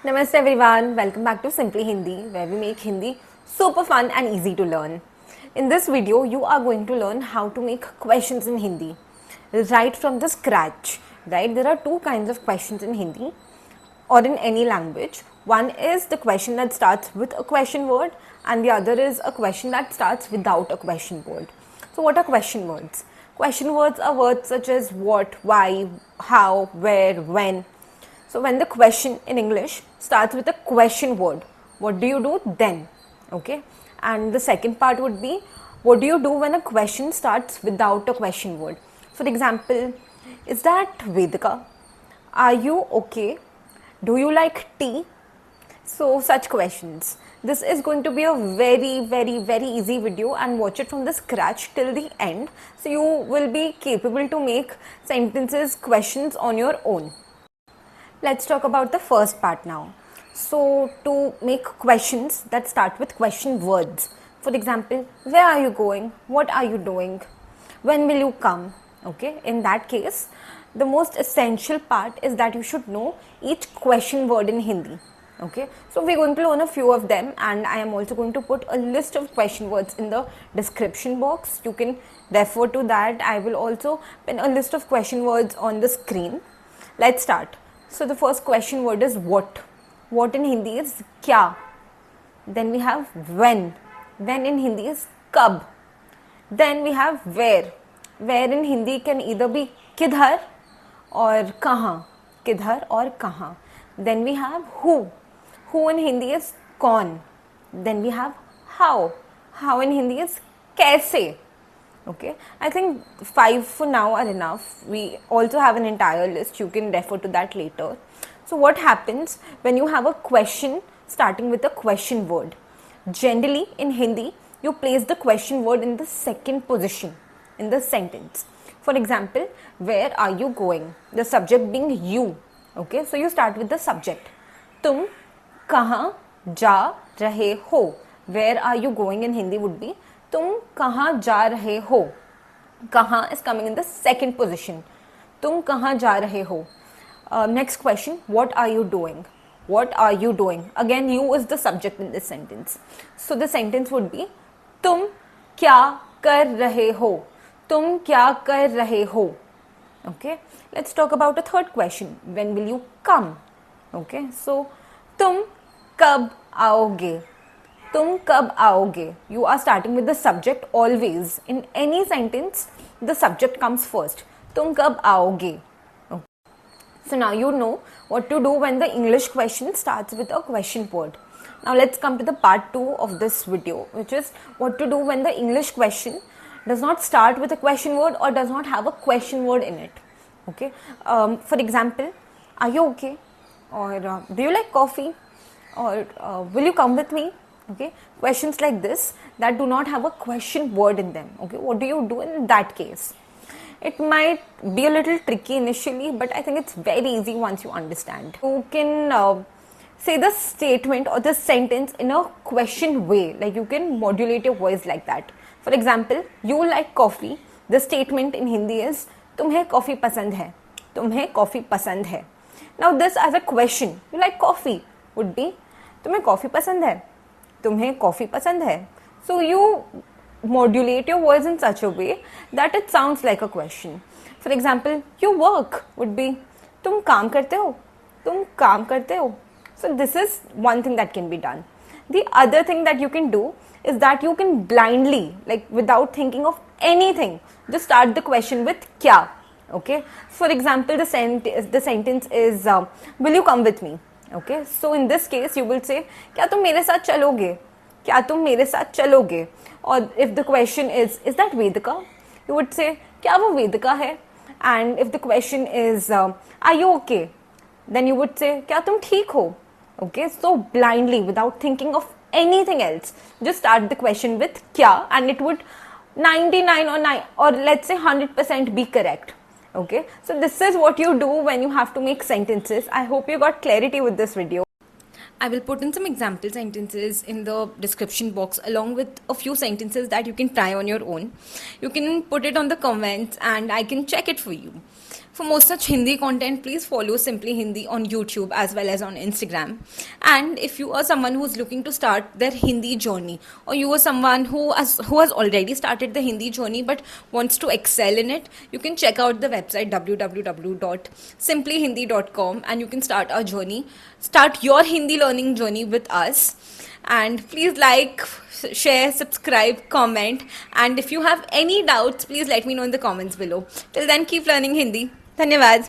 Namaste everyone, welcome back to Simply Hindi, where we make Hindi super fun and easy to learn. In this video, you are going to learn how to make questions in Hindi right from the scratch. Right? There are two kinds of questions in Hindi or in any language. One is the question that starts with a question word, and the other is a question that starts without a question word. So, what are question words? Question words are words such as what, why, how, where, when. So when the question in English starts with a question word, what do you do then? Okay. And the second part would be, what do you do when a question starts without a question word? For example, is that Vedika? Are you okay? Do you like tea? So such questions. This is going to be a very easy video, and watch it from the scratch till the end. So you will be capable to make sentences, questions on your own. Let's talk about the first part now. So to make questions that start with question words. For example, where are you going? What are you doing? When will you come? Okay, in that case, the most essential part is that you should know each question word in Hindi. Okay, so we're going to learn a few of them, and I am also going to put a list of question words in the description box. You can refer to that. I will also pin a list of question words on the screen. Let's start. So the first question word is what. What in Hindi is kya. Then we have when. When in Hindi is kab. Then we have where. Where in Hindi can either be kidhar or kahan. Kidhar or kahan. Then we have who. Who in Hindi is kaun. Then we have how. How in Hindi is kaise. Okay, I think 5 for now are enough. We also have an entire list. You can refer to that later. So what happens when you have a question starting with a question word? Generally in Hindi, you place the question word in the second position in the sentence. For example, where are you going? The subject being you. Okay, so you start with the subject. Tum kahan ja rahe ho. Where are you going in Hindi would be तुम कहाँ जा रहे हो. कहाँ is coming in the second position. तुम कहाँ जा रहे हो. Next question, what are you doing? What are you doing? Again, you is the subject in this sentence. So the sentence would be तुम क्या कर रहे हो. तुम क्या कर रहे हो. Okay, let's talk about a third question. When will you come? Okay, so तुम कब आओगे. तुम कब आओगे. You are starting with the subject always. In any sentence, the subject comes first. तुम कब आओगे. Okay. So now you know what to do when the English question starts with a question word. Now let's come to the part 2 of this video, which is what to do when the English question does not start with a question word or does not have a question word in it. Okay. For example, are you okay? Or do you like coffee? Or will you come with me? Okay, questions like this that do not have a question word in them. Okay, what do you do in that case? It might be a little tricky initially, but I think it's very easy once you understand. You can say the statement or the sentence in a question way, like you can modulate your voice like that. For example, you like coffee. The statement in Hindi is तुम्हें coffee पसंद है. तुम्हें coffee पसंद है. Now this as a question, you like coffee would be तुम्हें coffee पसंद है. तुम्हें कॉफी पसंद है. So you modulate your voice in such a way that it sounds like a question. For example, you work would be तुम काम करते हो. तुम काम करते हो. So this is one thing that can be done. The other thing that you can do is that you can blindly, like without thinking of anything, just start the question with kya. Okay. For example, the sentence is will you come with me? Okay, so in this case you will say क्या तुम मेरे साथ चलोगे. क्या तुम मेरे साथ चलोगे. Or if the question is that Vedika, you would say क्या वो वेदिका है. And if the question is are you okay, then you would say क्या तुम ठीक हो. Okay, so blindly without thinking of anything else, just start the question with kya, and it would 99 or let's say 100% be correct. Okay, so this is what you do when you have to make sentences. I hope you got clarity with this video. I will put in some example sentences in the description box along with a few sentences that you can try on your own. You can put it on the comments and I can check it for you. For more such Hindi content, please follow Simply Hindi on YouTube as well as on Instagram. And if you are someone who is looking to start their Hindi journey, or you are someone who has already started the Hindi journey but wants to excel in it, you can check out the website www.simplyhindi.com and you can start your Hindi learning journey with us. And please like, share, subscribe, comment, and if you have any doubts, please let me know in the comments below. Till then, keep learning Hindi. धन्यवाद.